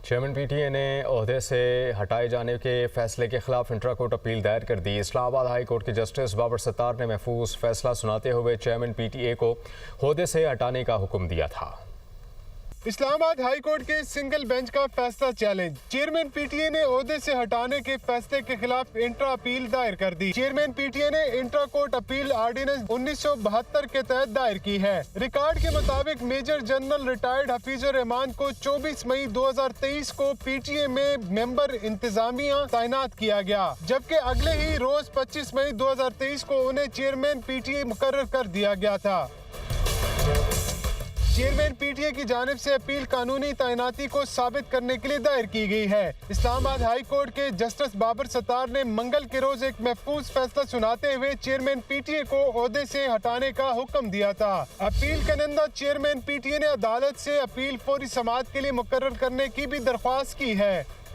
Chairman PTA ने ओहदे से हटाए जाने के फैसले के खिलाफ इंट्रा कोर्ट अपील दायर कर दी। इस्लामाबाद हाई कोर्ट के जस्टिस बाबर सत्तार ने महफूज फैसला सुनाते हुए चेयरमैन पीटीए को ओहदे से हटाने का हुक्म दिया था। इस्लामाबाद हाई कोर्ट के सिंगल बेंच का फैसला चैलेंज। चेयरमैन पीटीए ने ओहदे से हटाने के फैसले के खिलाफ इंट्रा अपील दायर कर दी। चेयरमैन पीटीए ने इंट्रा कोर्ट अपील ऑर्डिनेंस 1972 के तहत दायर की है। रिकॉर्ड के मुताबिक major general retired Hafeezur Rahman को 24 मई 2023 को पीटीए में मेंबर इंतजामिया तैनात किया गया, जबकि अगले ही रोज 25 मई 2023 को उन्हें चेयरमैन पीटीए मुकर्रर कर दिया गया था। चेयरमैन पीटीए की जानिब से अपील कानूनी तैनाती को साबित करने के लिए दायर की गई है। इस्लामाबाद हाई कोर्ट के जस्टिस बाबर सत्तार ने मंगल के रोज एक महफूज फैसला सुनाते हुए चेयरमैन पीटीए को ओहदे से हटाने का हुक्म दिया था। अपील करनिंदा चेयरमैन पीटीए ने अदालत से अपील फौरी समाअत के लिए मुकर्रर करने की भी दरख्वास्त की है।